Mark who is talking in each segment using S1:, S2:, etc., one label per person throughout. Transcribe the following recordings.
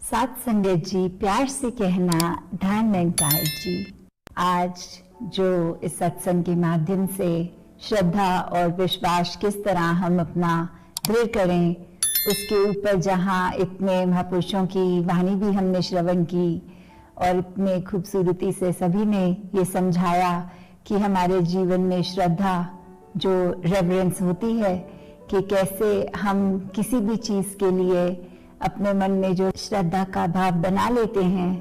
S1: साथ संगत जी, प्यार से कहना ध्यान वेंकट जी। आज जो इस सत्संग के माध्यम से श्रद्धा और विश्वास किस तरह हम अपना दृढ़ करें, उसके ऊपर जहाँ इतने महापुरुषों की वाणी भी हमने श्रवण की और इतने खूबसूरती से सभी ने ये समझाया कि हमारे जीवन में श्रद्धा जो रेवरेंस होती है कि कैसे हम किसी भी चीज़ के लिए अपने मन में जो श्रद्धा का भाव बना लेते हैं,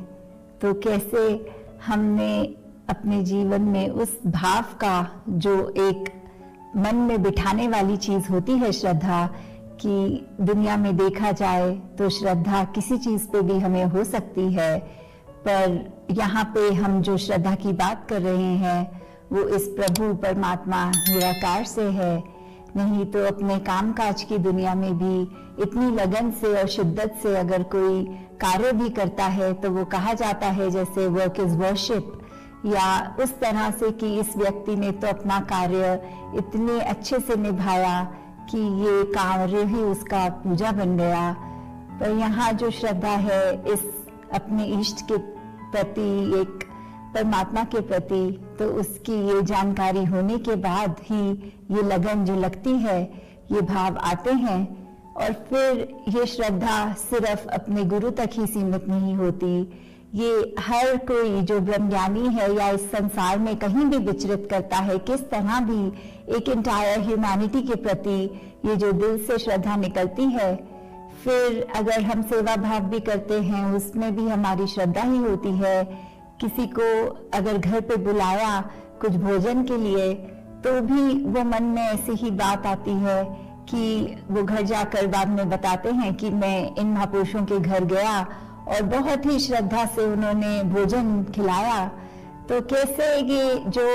S1: तो कैसे हमने अपने जीवन में उस भाव का जो एक मन में बिठाने वाली चीज़ होती है श्रद्धा, कि दुनिया में देखा जाए तो श्रद्धा किसी चीज़ पे भी हमें हो सकती है, पर यहाँ पे हम जो श्रद्धा की बात कर रहे हैं वो इस प्रभु परमात्मा निराकार से है। नहीं तो अपने कामकाज की दुनिया में भी इतनी लगन से और शिद्दत से अगर कोई कार्य भी करता है तो वो कहा जाता है जैसे वर्क इज वर्शिप, या उस तरह से कि इस व्यक्ति ने तो अपना कार्य इतने अच्छे से निभाया कि ये कार्य ही उसका पूजा बन गया। पर यहाँ जो श्रद्धा है इस अपने इष्ट के प्रति, एक परमात्मा के प्रति, तो उसकी ये जानकारी होने के बाद ही ये लगन जो लगती है, ये भाव आते हैं। और फिर ये श्रद्धा सिर्फ अपने गुरु तक ही सीमित नहीं होती, ये हर कोई जो ब्रह्मज्ञानी है या इस संसार में कहीं भी विचरित करता है, किस तरह भी एक इंटायर ह्यूमैनिटी के प्रति ये जो दिल से श्रद्धा निकलती है। फिर अगर हम सेवा भाव भी करते हैं, उसमें भी हमारी श्रद्धा ही होती है। किसी को अगर घर पे बुलाया कुछ भोजन के लिए, तो भी वो मन में ऐसी ही बात आती है कि वो घर जाकर बाद में बताते हैं कि मैं इन महापुरुषों के घर गया और बहुत ही श्रद्धा से उन्होंने भोजन खिलाया। तो कैसे ये जो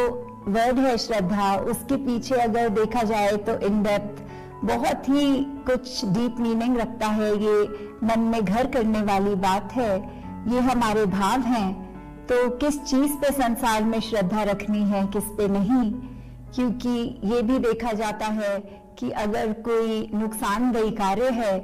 S1: वर्ड है श्रद्धा, उसके पीछे अगर देखा जाए तो इन डेप्थ बहुत ही कुछ डीप मीनिंग रखता है। ये मन में घर करने वाली बात है, ये हमारे भाव हैं। तो किस चीज पे संसार में श्रद्धा रखनी है, किस पे नहीं, क्योंकि ये भी देखा जाता है कि अगर कोई नुकसानदेही कार्य है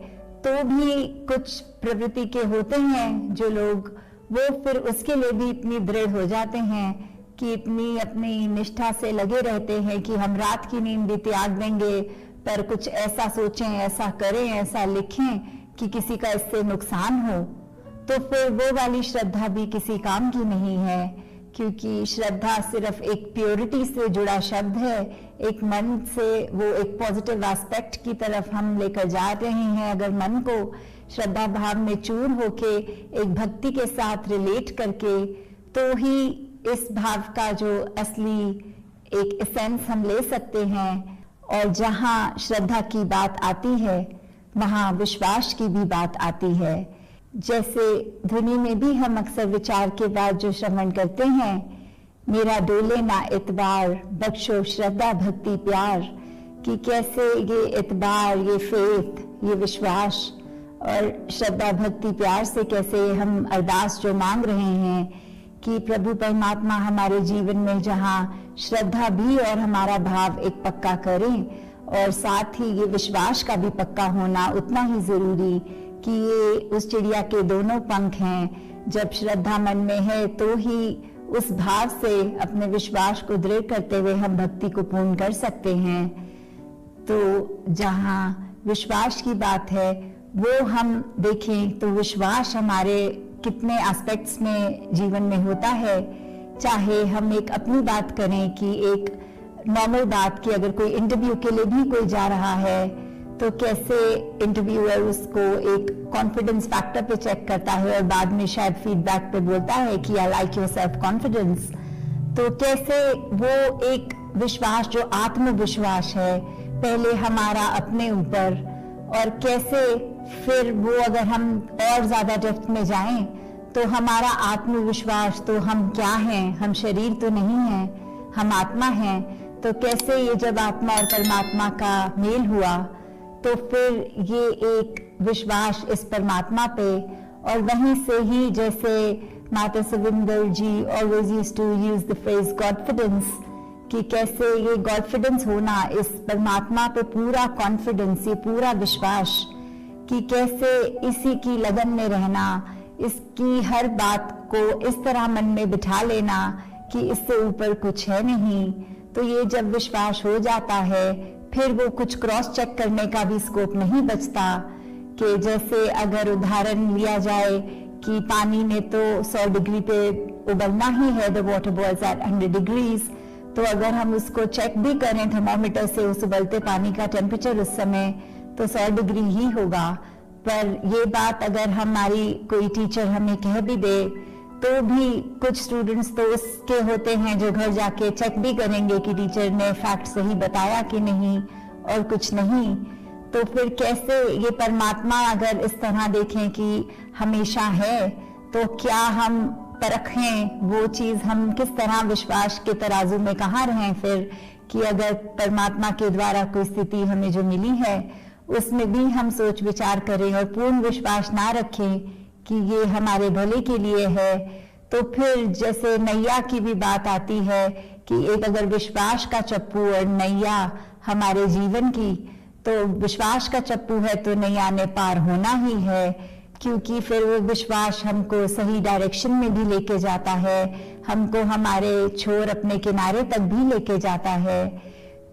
S1: तो भी कुछ प्रवृत्ति के होते हैं जो लोग, वो फिर उसके लिए भी इतनी दृढ़ हो जाते हैं कि इतनी अपनी निष्ठा से लगे रहते हैं कि हम रात की नींद भी त्याग देंगे, पर कुछ ऐसा सोचें, ऐसा करें, ऐसा लिखें कि किसी का इससे नुकसान हो। तो फिर वो वाली श्रद्धा भी किसी काम की नहीं है, क्योंकि श्रद्धा सिर्फ एक प्योरिटी से जुड़ा शब्द है, एक मन से वो एक पॉजिटिव एस्पेक्ट की तरफ हम लेकर जा रहे हैं। अगर मन को श्रद्धा भाव में चूर होके एक भक्ति के साथ रिलेट करके, तो ही इस भाव का जो असली एक एसेंस हम ले सकते हैं। और जहाँ श्रद्धा की बात आती है वहाँ विश्वास की भी बात आती है। जैसे ध्वनि में भी हम अक्सर विचार के बाद जो श्रवण करते हैं, मेरा डोले ना इतबार, बख्शो श्रद्धा भक्ति प्यार, कि कैसे ये इतबार, ये फेथ, ये विश्वास और श्रद्धा भक्ति प्यार से कैसे हम अरदास जो मांग रहे हैं कि प्रभु परमात्मा हमारे जीवन में जहाँ श्रद्धा भी और हमारा भाव एक पक्का करें, और साथ ही ये विश्वास का भी पक्का होना उतना ही जरूरी कि ये उस चिड़िया के दोनों पंख हैं। जब श्रद्धा मन में है तो ही उस भाव से अपने विश्वास को दृढ़ करते हुए हम भक्ति को पूर्ण कर सकते हैं। तो जहाँ विश्वास की बात है वो हम देखें तो विश्वास हमारे कितने एस्पेक्ट्स में जीवन में होता है। चाहे हम एक अपनी बात करें कि एक नॉर्मल बात की, अगर कोई इंटरव्यू के लिए भी कोई जा रहा है तो कैसे इंटरव्यूअर उसको एक कॉन्फिडेंस फैक्टर पे चेक करता है और बाद में शायद फीडबैक पे बोलता है कि I like your self confidence. तो कैसे वो एक विश्वास जो आत्मविश्वास है पहले हमारा अपने ऊपर, और कैसे फिर वो अगर हम और ज्यादा डेप्थ में जाएं तो हमारा आत्मविश्वास, तो हम क्या हैं, हम शरीर तो नहीं हैं, हम आत्मा हैं। तो कैसे ये जब आत्मा और परमात्मा का मेल हुआ तो फिर ये एक विश्वास इस परमात्मा पे, और वहीं से ही जैसे माता Suvinder ji always used to use the phrase godfidence, कि कैसे ये गॉडफिडेंस होना, इस परमात्मा पे पूरा कॉन्फिडेंस, ये पूरा विश्वास, कि कैसे इसी की लगन में रहना, इसकी हर बात को इस तरह मन में बिठा लेना कि इससे ऊपर कुछ है नहीं। तो ये जब विश्वास हो जाता है, फिर वो कुछ क्रॉस चेक करने का भी स्कोप नहीं बचता। कि जैसे अगर उदाहरण लिया जाए कि पानी में तो 100 डिग्री पे उबलना ही है, the water boils at 100 degrees. तो अगर हम उसको चेक भी करें थर्मोमीटर से उस उबलते पानी का टेम्परेचर उस समय, तो 100 डिग्री ही होगा। पर ये बात अगर हमारी कोई टीचर हमें कह भी दे, तो भी कुछ स्टूडेंट्स तो उसके होते हैं जो घर जाके चेक भी करेंगे कि टीचर ने फैक्ट सही बताया कि नहीं, और कुछ नहीं। तो फिर कैसे ये परमात्मा अगर इस तरह देखें कि हमेशा है, तो क्या हम परखें वो चीज, हम किस तरह विश्वास के तराजू में कहाँ रहें फिर, कि अगर परमात्मा के द्वारा कोई स्थिति हमें जो मिली है उसमें भी हम सोच विचार करें और पूर्ण विश्वास ना रखें कि ये हमारे भले के लिए है। तो फिर जैसे नैया की भी बात आती है कि एक अगर विश्वास का चप्पू और नैया हमारे जीवन की, तो विश्वास का चप्पू है तो नैया ने पार होना ही है, क्योंकि फिर वो विश्वास हमको सही डायरेक्शन में भी लेके जाता है, हमको हमारे छोर अपने किनारे तक भी लेके जाता है।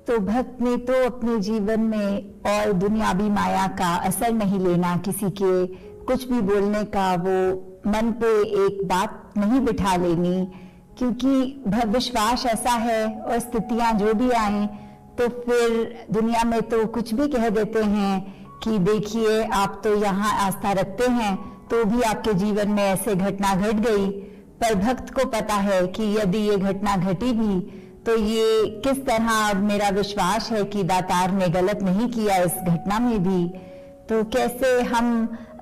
S1: तो भक्त ने तो अपने जीवन में और दुनियावी माया का असर नहीं लेना, किसी के कुछ भी बोलने का वो मन पे एक बात नहीं बिठा लेनी, क्योंकि विश्वास ऐसा है और स्थितियां जो भी आए तो फिर दुनिया में तो कुछ भी कह देते हैं कि देखिए आप तो यहाँ आस्था रखते हैं तो भी आपके जीवन में ऐसे घटना घट गई। पर भक्त को पता है कि यदि ये घटना घटी भी तो ये किस तरह मेरा विश्वास है कि दातार ने गलत नहीं किया इस घटना में भी। तो कैसे हम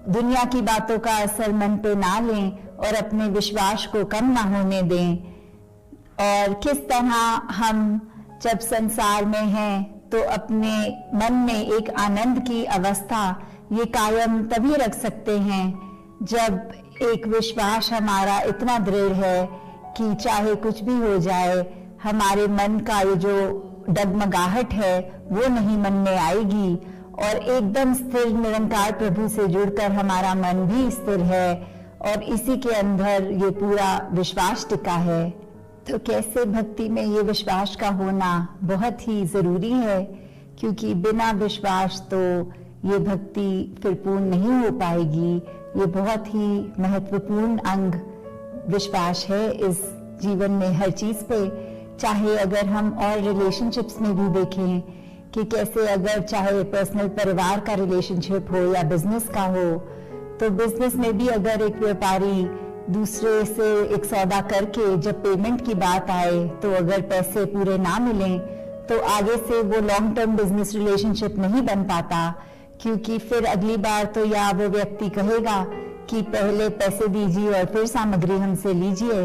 S1: दुनिया की बातों का असर मन पे ना लें और अपने विश्वास को कम ना होने दें, और किस तरह हम जब संसार में हैं तो अपने मन में एक आनंद की अवस्था ये कायम तभी रख सकते हैं जब एक विश्वास हमारा इतना दृढ़ है कि चाहे कुछ भी हो जाए, हमारे मन का ये जो डगमगाहट है वो नहीं मन में आएगी, और एकदम स्थिर निरंकार प्रभु से जुड़कर हमारा मन भी स्थिर है और इसी के अंदर ये पूरा विश्वास टिका है। तो कैसे भक्ति में ये विश्वास का होना बहुत ही जरूरी है, क्योंकि बिना विश्वास तो ये भक्ति फिर पूर्ण नहीं हो पाएगी। ये बहुत ही महत्वपूर्ण अंग विश्वास है इस जीवन में हर चीज पे। चाहे अगर हम और रिलेशनशिप्स में भी देखें कि कैसे अगर चाहे पर्सनल परिवार का रिलेशनशिप हो या बिजनेस का हो, तो बिजनेस में भी अगर एक व्यापारी दूसरे से एक सौदा करके जब पेमेंट की बात आए तो अगर पैसे पूरे ना मिलें तो आगे से वो लॉन्ग टर्म बिजनेस रिलेशनशिप नहीं बन पाता, क्योंकि फिर अगली बार तो या वो व्यक्ति कहेगा कि पहले पैसे दीजिए और फिर सामग्री हमसे लीजिए,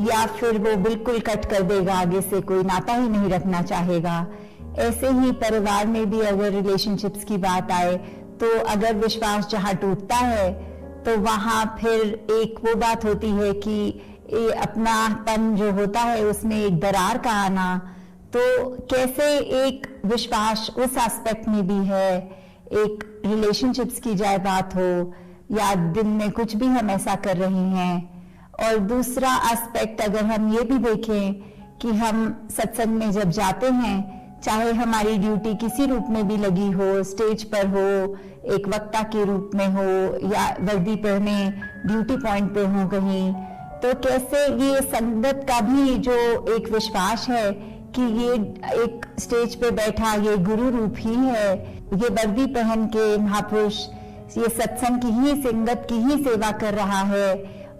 S1: या फिर वो बिल्कुल कट कर देगा, आगे से कोई नाता ही नहीं रखना चाहेगा। ऐसे ही परिवार में भी अगर रिलेशनशिप्स की बात आए तो अगर विश्वास जहाँ टूटता है तो वहां फिर एक वो बात होती है कि अपनापन जो होता है उसमें एक दरार का आना। तो कैसे एक विश्वास उस एस्पेक्ट में भी है, एक रिलेशनशिप्स की जाए बात हो या दिन में कुछ भी हम ऐसा कर रहे हैं। और दूसरा एस्पेक्ट अगर हम ये भी देखें कि हम सत्संग में जब जाते हैं, चाहे हमारी ड्यूटी किसी रूप में भी लगी हो, स्टेज पर हो, एक वक्ता के रूप में हो, या वर्दी पहने ड्यूटी पॉइंट पे हो कहीं, तो कैसे ये संगत का भी जो एक विश्वास है कि ये एक स्टेज पे बैठा ये गुरु रूप ही है, ये वर्दी पहन के महापुरुष ये सत्संग की ही संगत की ही सेवा कर रहा है,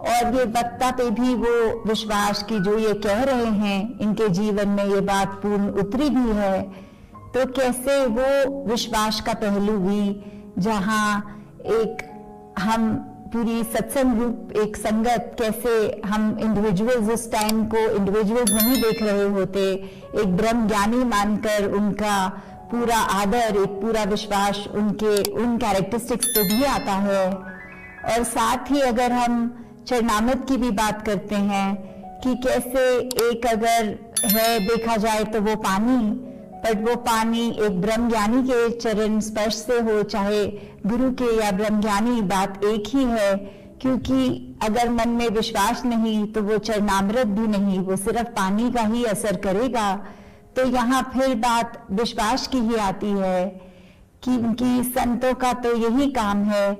S1: और ये वक्ता पे भी वो विश्वास की जो ये कह रहे हैं इनके जीवन में ये बात पूर्ण उतरी भी है। तो कैसे वो विश्वास का पहलू भी जहाँ एक हम पूरी सत्संग रूप एक संगत, कैसे हम इंडिविजुअल्स उस टाइम को इंडिविजुअल्स नहीं देख रहे होते, एक ब्रह्म ज्ञानी मानकर उनका पूरा आदर, एक पूरा विश्वास उनके उन कैरेक्टरिस्टिक्स पे भी आता है। और साथ ही अगर हम चरणामृत की भी बात करते हैं कि कैसे एक अगर है देखा जाए तो वो पानी, पर वो पानी एक ब्रह्म ज्ञानी के चरण स्पर्श से हो, चाहे गुरु के या ब्रह्म ज्ञानी, बात एक ही है, क्योंकि अगर मन में विश्वास नहीं तो वो चरणामृत भी नहीं, वो सिर्फ पानी का ही असर करेगा। तो यहाँ फिर बात विश्वास की ही आती है कि उनकी संतों का तो यही काम है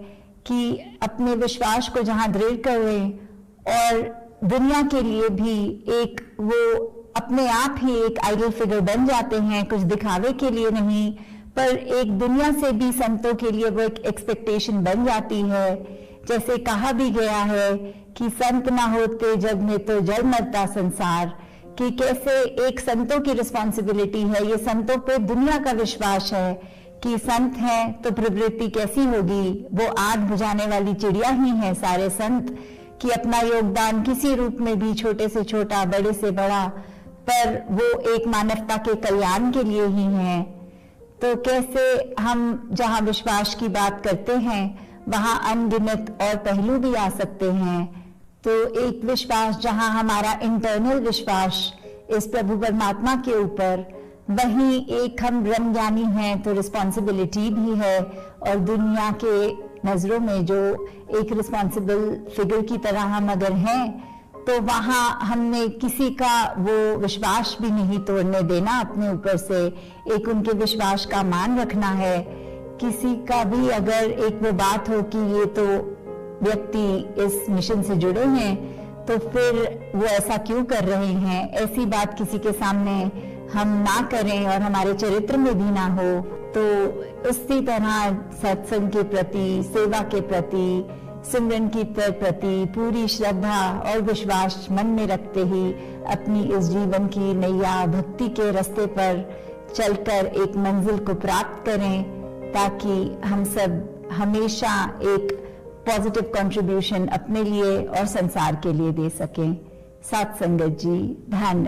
S1: कि अपने विश्वास को जहाँ दृढ़ करें और दुनिया के लिए भी एक वो अपने आप ही एक आइडल फिगर बन जाते हैं, कुछ दिखावे के लिए नहीं, पर एक दुनिया से भी संतों के लिए वो एक एक्सपेक्टेशन बन जाती है। जैसे कहा भी गया है कि संत ना होते जग में तो जल मरता संसार, कि कैसे एक संतों की रिस्पॉन्सिबिलिटी है, ये संतों पे दुनिया का विश्वास है कि संत हैं तो प्रवृत्ति कैसी होगी, वो आग बुझाने वाली चिड़िया ही है सारे संत, कि अपना योगदान किसी रूप में भी, छोटे से छोटा बड़े से बड़ा, पर वो एक मानवता के कल्याण के लिए ही हैं। तो कैसे हम जहाँ विश्वास की बात करते हैं वहाँ अनगिनत और पहलू भी आ सकते हैं। तो एक विश्वास जहाँ हमारा इंटरनल विश्वास इस प्रभु परमात्मा के ऊपर, वहीं एक हम ब्रह्म ज्ञानी हैं तो रिस्पॉन्सिबिलिटी भी है, और दुनिया के नजरों में जो एक रिस्पॉन्सिबल फिगर की तरह हम अगर हैं तो वहाँ हमने किसी का वो विश्वास भी नहीं तोड़ने देना अपने ऊपर से, एक उनके विश्वास का मान रखना है। किसी का भी अगर एक वो बात हो कि ये तो व्यक्ति इस मिशन से जुड़े हैं तो फिर वो ऐसा क्यों कर रहे हैं, ऐसी बात किसी के सामने हम ना करें और हमारे चरित्र में भी ना हो। तो उसी तरह सत्संग के प्रति, सेवा के प्रति, सिमरन की प्रति पूरी श्रद्धा और विश्वास मन में रखते ही अपनी इस जीवन की नैया भक्ति के रास्ते पर चलकर एक मंजिल को प्राप्त करें, ताकि हम सब हमेशा एक पॉजिटिव कंट्रीब्यूशन अपने लिए और संसार के लिए दे सकें। साथ संगत जी, ध्यान